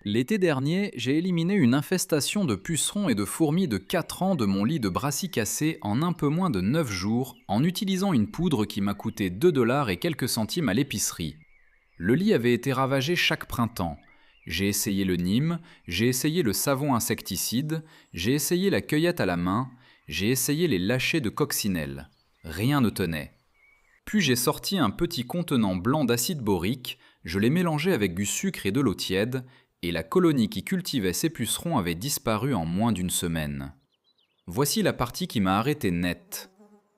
L'été dernier, j'ai éliminé une infestation de pucerons et de fourmis de 4 ans de mon lit de brassicacées en un peu moins de 9 jours en utilisant une poudre qui m'a coûté 2 $ et quelques centimes à l'épicerie. Le lit avait été ravagé chaque printemps. J'ai essayé le Nîmes, j'ai essayé le savon insecticide, j'ai essayé la cueillette à la main, j'ai essayé les lâchers de coccinelle. Rien ne tenait. Puis j'ai sorti un petit contenant blanc d'acide borique, je l'ai mélangé avec du sucre et de l'eau tiède, et la colonie qui cultivait ces pucerons avait disparu en moins d'une semaine. Voici la partie qui m'a arrêté net.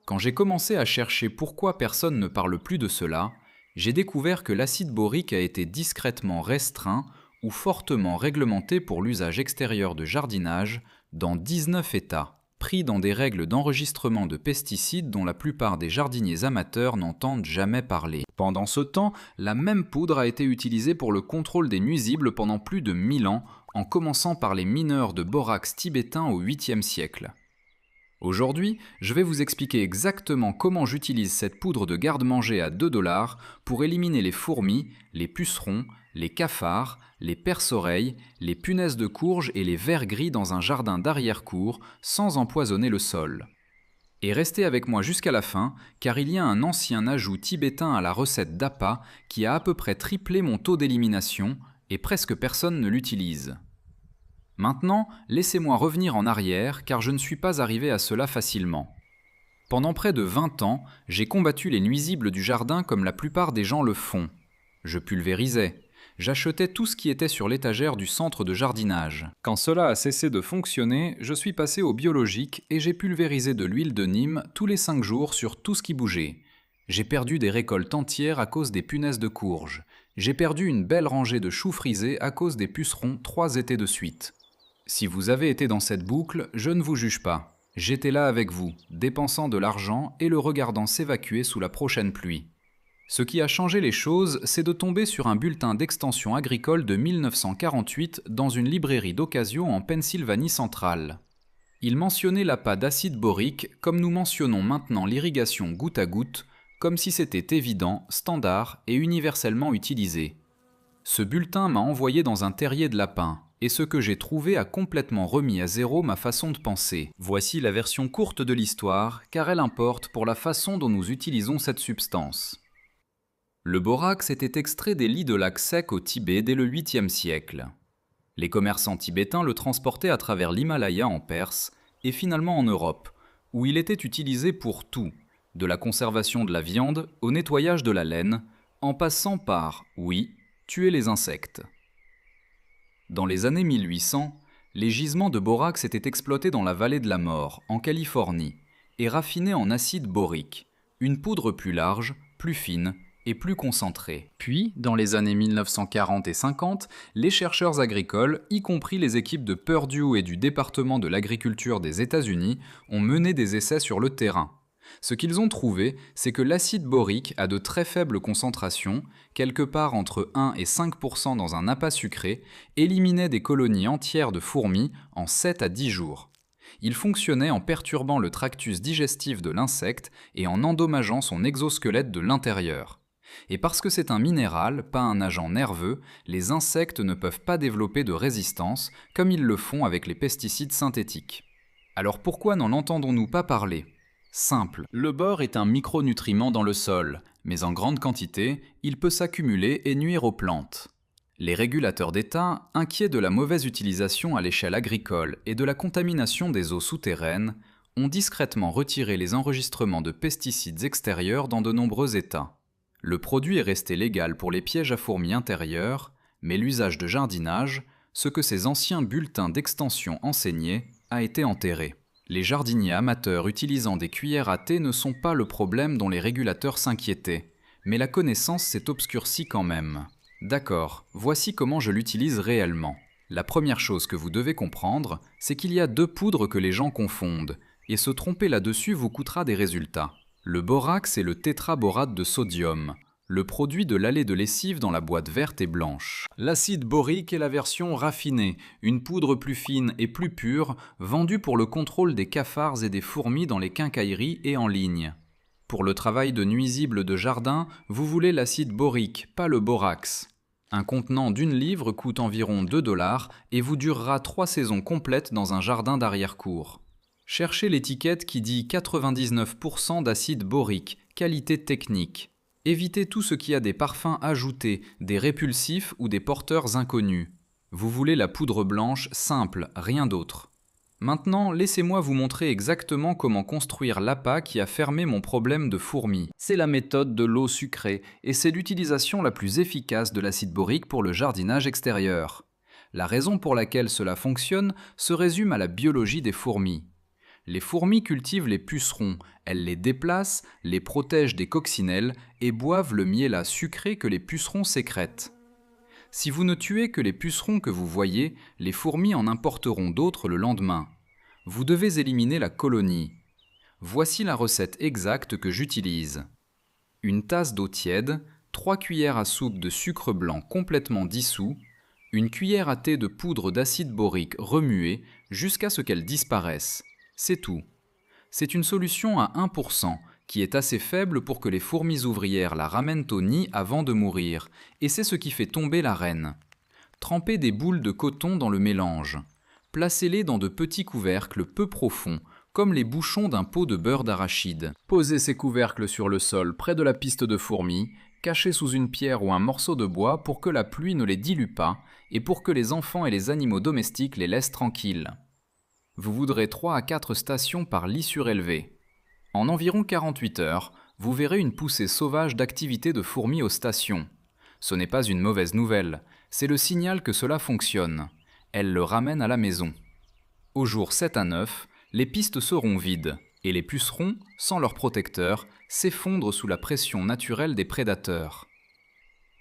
Quand j'ai commencé à chercher pourquoi personne ne parle plus de cela, j'ai découvert que l'acide borique a été discrètement restreint ou fortement réglementé pour l'usage extérieur de jardinage dans 19 États, pris dans des règles d'enregistrement de pesticides dont la plupart des jardiniers amateurs n'entendent jamais parler. Pendant ce temps, la même poudre a été utilisée pour le contrôle des nuisibles pendant plus de 1000 ans, en commençant par les mineurs de borax tibétains au 8e siècle. Aujourd'hui, je vais vous expliquer exactement comment j'utilise cette poudre de garde-manger à 2 $ pour éliminer les fourmis, les pucerons, les cafards, les perce-oreilles, les punaises de courge et les vers gris dans un jardin d'arrière-cour sans empoisonner le sol. Et restez avec moi jusqu'à la fin, car il y a un ancien ajout tibétain à la recette d'Appa qui a à peu près triplé mon taux d'élimination et presque personne ne l'utilise. Maintenant, laissez-moi revenir en arrière car je ne suis pas arrivé à cela facilement. Pendant près de 20 ans, j'ai combattu les nuisibles du jardin comme la plupart des gens le font. Je pulvérisais. J'achetais tout ce qui était sur l'étagère du centre de jardinage. Quand cela a cessé de fonctionner, je suis passé au biologique et j'ai pulvérisé de l'huile de Nîmes tous les 5 jours sur tout ce qui bougeait. J'ai perdu des récoltes entières à cause des punaises de courge. J'ai perdu une belle rangée de choux frisés à cause des pucerons 3 étés de suite. Si vous avez été dans cette boucle, je ne vous juge pas. J'étais là avec vous, dépensant de l'argent et le regardant s'évacuer sous la prochaine pluie. Ce qui a changé les choses, c'est de tomber sur un bulletin d'extension agricole de 1948 dans une librairie d'occasion en Pennsylvanie centrale. Il mentionnait l'appât d'acide borique comme nous mentionnons maintenant l'irrigation goutte à goutte, comme si c'était évident, standard et universellement utilisé. Ce bulletin m'a envoyé dans un terrier de lapins, et ce que j'ai trouvé a complètement remis à zéro ma façon de penser. Voici la version courte de l'histoire, car elle importe pour la façon dont nous utilisons cette substance. Le borax était extrait des lits de lacs secs au Tibet dès le 8e siècle. Les commerçants tibétains le transportaient à travers l'Himalaya en Perse, et finalement en Europe, où il était utilisé pour tout, de la conservation de la viande au nettoyage de la laine, en passant par, oui, tuer les insectes. Dans les années 1800, les gisements de borax étaient exploités dans la vallée de la mort, en Californie, et raffinés en acide borique, une poudre plus large, plus fine et plus concentrée. Puis, dans les années 1940 et 50, les chercheurs agricoles, y compris les équipes de Purdue et du département de l'agriculture des États-Unis, ont mené des essais sur le terrain. Ce qu'ils ont trouvé, c'est que l'acide borique a de très faibles concentrations, quelque part entre 1 et 5% dans un appât sucré, éliminait des colonies entières de fourmis en 7 à 10 jours. Il fonctionnait en perturbant le tractus digestif de l'insecte et en endommageant son exosquelette de l'intérieur. Et parce que c'est un minéral, pas un agent nerveux, les insectes ne peuvent pas développer de résistance comme ils le font avec les pesticides synthétiques. Alors pourquoi n'en entendons-nous pas parler ? Simple, le bore est un micronutriment dans le sol, mais en grande quantité, il peut s'accumuler et nuire aux plantes. Les régulateurs d'État, inquiets de la mauvaise utilisation à l'échelle agricole et de la contamination des eaux souterraines, ont discrètement retiré les enregistrements de pesticides extérieurs dans de nombreux États. Le produit est resté légal pour les pièges à fourmis intérieurs, mais l'usage de jardinage, ce que ces anciens bulletins d'extension enseignaient, a été enterré. Les jardiniers amateurs utilisant des cuillères à thé ne sont pas le problème dont les régulateurs s'inquiétaient, mais la connaissance s'est obscurcie quand même. D'accord, voici comment je l'utilise réellement. La première chose que vous devez comprendre, c'est qu'il y a 2 poudres que les gens confondent, et se tromper là-dessus vous coûtera des résultats. Le borax est le tétraborate de sodium, le produit de l'allée de lessive dans la boîte verte et blanche. L'acide borique est la version raffinée, une poudre plus fine et plus pure, vendue pour le contrôle des cafards et des fourmis dans les quincailleries et en ligne. Pour le travail de nuisibles de jardin, vous voulez l'acide borique, pas le borax. Un contenant d'1 livre coûte environ 2 $ et vous durera 3 saisons complètes dans un jardin d'arrière-cour. Cherchez l'étiquette qui dit 99% d'acide borique, qualité technique. Évitez tout ce qui a des parfums ajoutés, des répulsifs ou des porteurs inconnus. Vous voulez la poudre blanche simple, rien d'autre. Maintenant, laissez-moi vous montrer exactement comment construire l'appât qui a fermé mon problème de fourmis. C'est la méthode de l'eau sucrée et c'est l'utilisation la plus efficace de l'acide borique pour le jardinage extérieur. La raison pour laquelle cela fonctionne se résume à la biologie des fourmis. Les fourmis cultivent les pucerons, elles les déplacent, les protègent des coccinelles et boivent le miel sucré que les pucerons sécrètent. Si vous ne tuez que les pucerons que vous voyez, les fourmis en importeront d'autres le lendemain. Vous devez éliminer la colonie. Voici la recette exacte que j'utilise. Une tasse d'eau tiède, 3 cuillères à soupe de sucre blanc complètement dissous, une cuillère à thé de poudre d'acide borique remuée jusqu'à ce qu'elle disparaisse. C'est tout. C'est une solution à 1%, qui est assez faible pour que les fourmis ouvrières la ramènent au nid avant de mourir, et c'est ce qui fait tomber la reine. Trempez des boules de coton dans le mélange. Placez-les dans de petits couvercles peu profonds, comme les bouchons d'un pot de beurre d'arachide. Posez ces couvercles sur le sol près de la piste de fourmis, cachés sous une pierre ou un morceau de bois pour que la pluie ne les dilue pas et pour que les enfants et les animaux domestiques les laissent tranquilles. Vous voudrez 3 à 4 stations par lit surélevé. En environ 48 heures, vous verrez une poussée sauvage d'activité de fourmis aux stations. Ce n'est pas une mauvaise nouvelle, c'est le signal que cela fonctionne. Elles le ramènent à la maison. Au jour 7 à 9, les pistes seront vides, et les pucerons, sans leur protecteur, s'effondrent sous la pression naturelle des prédateurs.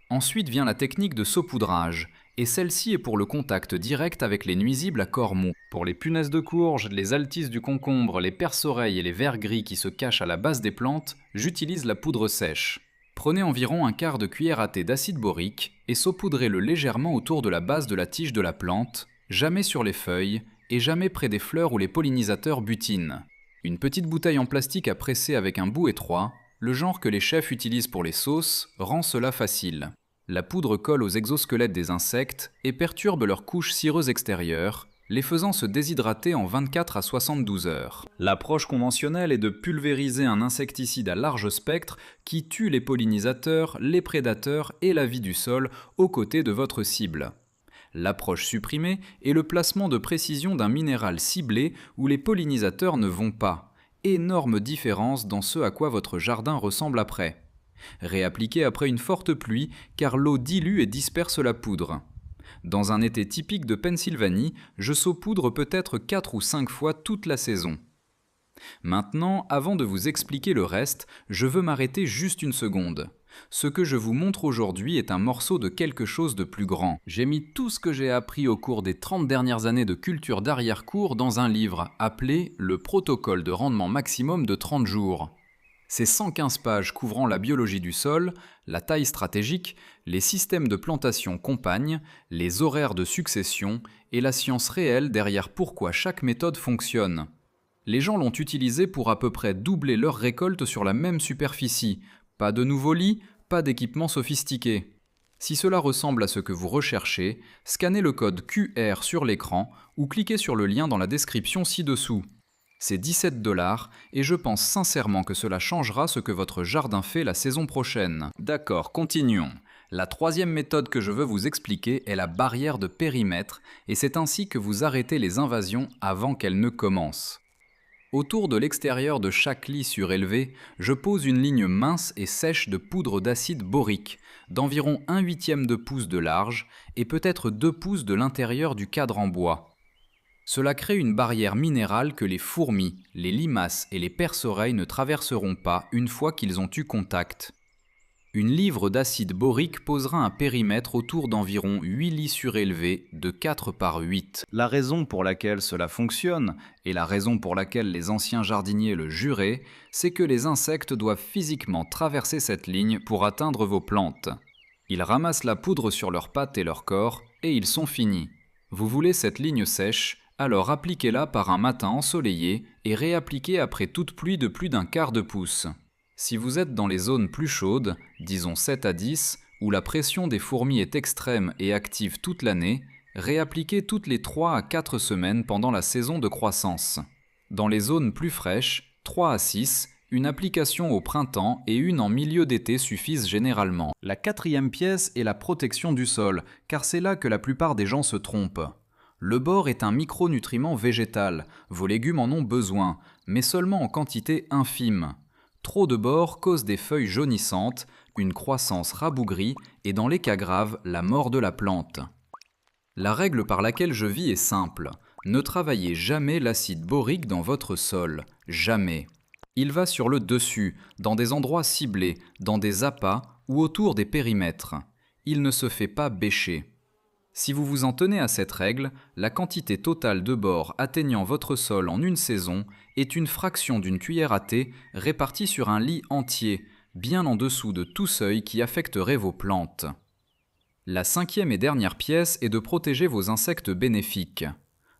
Ensuite vient la technique de saupoudrage, et celle-ci est pour le contact direct avec les nuisibles à corps mou. Pour les punaises de courge, les altises du concombre, les perce-oreilles et les vers gris qui se cachent à la base des plantes, j'utilise la poudre sèche. Prenez environ un quart de cuillère à thé d'acide borique et saupoudrez-le légèrement autour de la base de la tige de la plante, jamais sur les feuilles et jamais près des fleurs où les pollinisateurs butinent. Une petite bouteille en plastique à presser avec un bout étroit, le genre que les chefs utilisent pour les sauces, rend cela facile. La poudre colle aux exosquelettes des insectes et perturbe leur couche cireuse extérieure, les faisant se déshydrater en 24 à 72 heures. L'approche conventionnelle est de pulvériser un insecticide à large spectre qui tue les pollinisateurs, les prédateurs et la vie du sol aux côtés de votre cible. L'approche supprimée est le placement de précision d'un minéral ciblé où les pollinisateurs ne vont pas. Énorme différence dans ce à quoi votre jardin ressemble après. Réappliquez après une forte pluie car l'eau dilue et disperse la poudre. Dans un été typique de Pennsylvanie, je saupoudre peut-être 4 ou 5 fois toute la saison. Maintenant, avant de vous expliquer le reste, je veux m'arrêter juste une seconde. Ce que je vous montre aujourd'hui est un morceau de quelque chose de plus grand. J'ai mis tout ce que j'ai appris au cours des 30 dernières années de culture d'arrière-cour dans un livre appelé « Le protocole de rendement maximum de 30 jours ». Ces 115 pages couvrant la biologie du sol, la taille stratégique, les systèmes de plantation compagne, les horaires de succession et la science réelle derrière pourquoi chaque méthode fonctionne. Les gens l'ont utilisé pour à peu près doubler leur récolte sur la même superficie. Pas de nouveaux lits, pas d'équipement sophistiqué. Si cela ressemble à ce que vous recherchez, scannez le code QR sur l'écran ou cliquez sur le lien dans la description ci-dessous. C'est 17 $ et je pense sincèrement que cela changera ce que votre jardin fait la saison prochaine. D'accord, continuons. La troisième méthode que je veux vous expliquer est la barrière de périmètre et c'est ainsi que vous arrêtez les invasions avant qu'elles ne commencent. Autour de l'extérieur de chaque lit surélevé, je pose une ligne mince et sèche de poudre d'acide borique, d'environ 1/8 de pouce de large et peut-être 2 pouces de l'intérieur du cadre en bois. Cela crée une barrière minérale que les fourmis, les limaces et les perce-oreilles ne traverseront pas une fois qu'ils ont eu contact. Une livre d'acide borique posera un périmètre autour d'environ 8 lits surélevés de 4 par 8. La raison pour laquelle cela fonctionne, et la raison pour laquelle les anciens jardiniers le juraient, c'est que les insectes doivent physiquement traverser cette ligne pour atteindre vos plantes. Ils ramassent la poudre sur leurs pattes et leur corps, et ils sont finis. Vous voulez cette ligne sèche, alors appliquez-la par un matin ensoleillé et réappliquez après toute pluie de plus d'1/4 pouce. Si vous êtes dans les zones plus chaudes, disons 7 à 10, où la pression des fourmis est extrême et active toute l'année, réappliquez toutes les 3 à 4 semaines pendant la saison de croissance. Dans les zones plus fraîches, 3 à 6, une application au printemps et une en milieu d'été suffisent généralement. La quatrième pièce est la protection du sol, car c'est là que la plupart des gens se trompent. Le bore est un micronutriment végétal, vos légumes en ont besoin, mais seulement en quantité infime. Trop de bore cause des feuilles jaunissantes, une croissance rabougrie et dans les cas graves, la mort de la plante. La règle par laquelle je vis est simple, ne travaillez jamais l'acide borique dans votre sol, jamais. Il va sur le dessus, dans des endroits ciblés, dans des appâts ou autour des périmètres. Il ne se fait pas bêcher. Si vous vous en tenez à cette règle, la quantité totale de bore atteignant votre sol en une saison est une fraction d'une cuillère à thé répartie sur un lit entier, bien en dessous de tout seuil qui affecterait vos plantes. La cinquième et dernière pièce est de protéger vos insectes bénéfiques.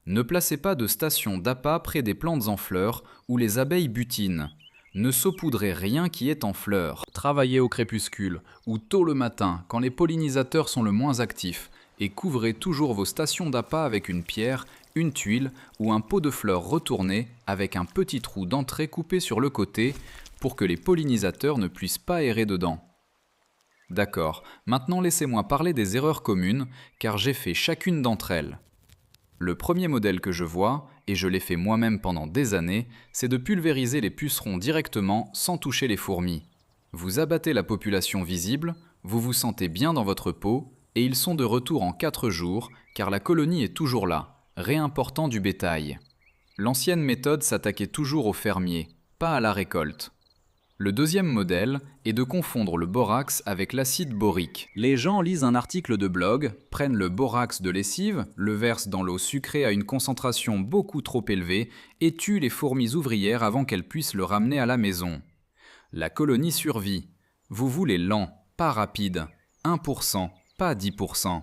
Ne placez pas de station d'appât près des plantes en fleurs où les abeilles butinent. Ne saupoudrez rien qui est en fleurs. Travaillez au crépuscule ou tôt le matin quand les pollinisateurs sont le moins actifs et couvrez toujours vos stations d'appât avec une pierre, une tuile ou un pot de fleurs retourné avec un petit trou d'entrée coupé sur le côté pour que les pollinisateurs ne puissent pas errer dedans. D'accord, maintenant laissez-moi parler des erreurs communes car j'ai fait chacune d'entre elles. Le premier modèle que je vois, et je l'ai fait moi-même pendant des années, c'est de pulvériser les pucerons directement sans toucher les fourmis. Vous abattez la population visible, vous vous sentez bien dans votre peau, et ils sont de retour en 4 jours, car la colonie est toujours là, réimportant du bétail. L'ancienne méthode s'attaquait toujours aux fermiers, pas à la récolte. Le deuxième modèle est de confondre le borax avec l'acide borique. Les gens lisent un article de blog, prennent le borax de lessive, le versent dans l'eau sucrée à une concentration beaucoup trop élevée et tuent les fourmis ouvrières avant qu'elles puissent le ramener à la maison. La colonie survit. Vous voulez lent, pas rapide. 1%, pas 10%.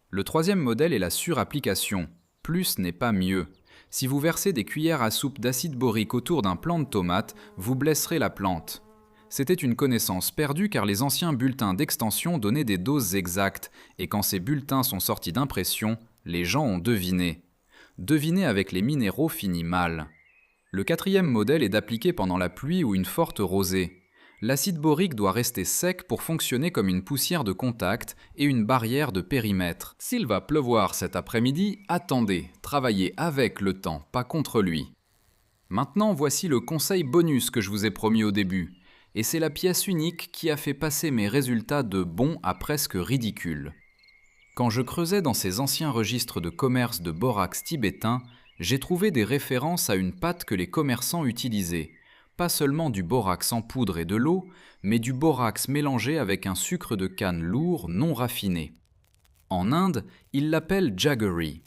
Le troisième modèle est la surapplication. Plus n'est pas mieux. Si vous versez des cuillères à soupe d'acide borique autour d'un plant de tomate, vous blesserez la plante. C'était une connaissance perdue car les anciens bulletins d'extension donnaient des doses exactes, et quand ces bulletins sont sortis d'impression, les gens ont deviné. Deviner avec les minéraux finit mal. Le quatrième modèle est d'appliquer pendant la pluie ou une forte rosée. L'acide borique doit rester sec pour fonctionner comme une poussière de contact et une barrière de périmètre. S'il va pleuvoir cet après-midi, attendez, travaillez avec le temps, pas contre lui. Maintenant, voici le conseil bonus que je vous ai promis au début. Et c'est la pièce unique qui a fait passer mes résultats de bons à presque ridicules. Quand je creusais dans ces anciens registres de commerce de borax tibétain, j'ai trouvé des références à une pâte que les commerçants utilisaient. Pas seulement du borax en poudre et de l'eau, mais du borax mélangé avec un sucre de canne lourd non raffiné. En Inde, ils l'appellent jaggery.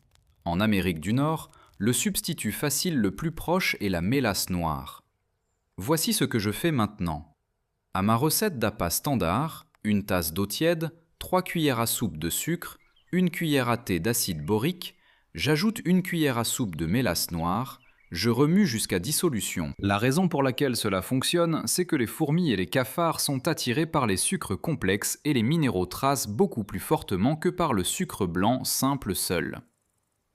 En Amérique du Nord, le substitut facile le plus proche est la mélasse noire. Voici ce que je fais maintenant. À ma recette d'appât standard, une tasse d'eau tiède, 3 cuillères à soupe de sucre, 1 cuillère à thé d'acide borique, j'ajoute 1 cuillère à soupe de mélasse noire, je remue jusqu'à dissolution. La raison pour laquelle cela fonctionne, c'est que les fourmis et les cafards sont attirés par les sucres complexes et les minéraux traces beaucoup plus fortement que par le sucre blanc simple seul.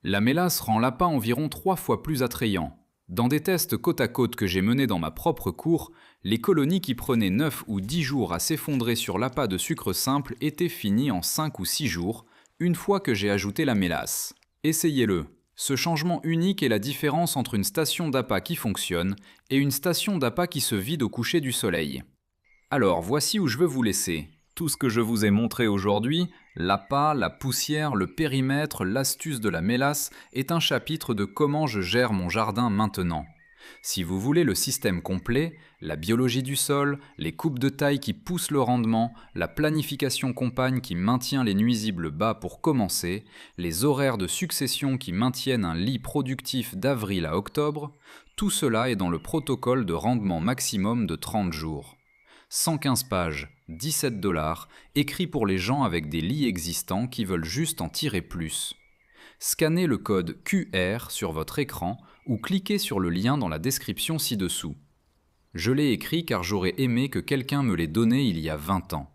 La mélasse rend l'appât environ 3 fois plus attrayant. Dans des tests côte à côte que j'ai menés dans ma propre cour, les colonies qui prenaient 9 ou 10 jours à s'effondrer sur l'appât de sucre simple étaient finies en 5 ou 6 jours, une fois que j'ai ajouté la mélasse. Essayez-le. Ce changement unique est la différence entre une station d'appât qui fonctionne et une station d'appât qui se vide au coucher du soleil. Alors, voici où je veux vous laisser. Tout ce que je vous ai montré aujourd'hui, l'appât, la poussière, le périmètre, l'astuce de la mélasse, est un chapitre de comment je gère mon jardin maintenant. Si vous voulez le système complet, la biologie du sol, les coupes de taille qui poussent le rendement, la planification compagne qui maintient les nuisibles bas pour commencer, les horaires de succession qui maintiennent un lit productif d'avril à octobre, tout cela est dans le protocole de rendement maximum de 30 jours. 115 pages, 17 $, écrit pour les gens avec des lits existants qui veulent juste en tirer plus. Scannez le code QR sur votre écran ou cliquez sur le lien dans la description ci-dessous. Je l'ai écrit car j'aurais aimé que quelqu'un me l'ait donné il y a 20 ans.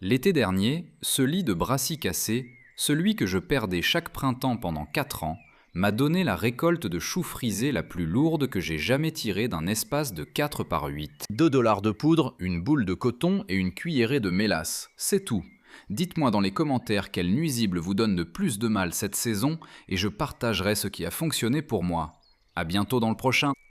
L'été dernier, ce lit de brassicacées, celui que je perdais chaque printemps pendant 4 ans, m'a donné la récolte de choux frisés la plus lourde que j'ai jamais tirée d'un espace de 4 par 8. 2 $ de poudre, une boule de coton et une cuillerée de mélasse, c'est tout. Dites-moi dans les commentaires quel nuisible vous donne le plus de mal cette saison et je partagerai ce qui a fonctionné pour moi. À bientôt dans le prochain.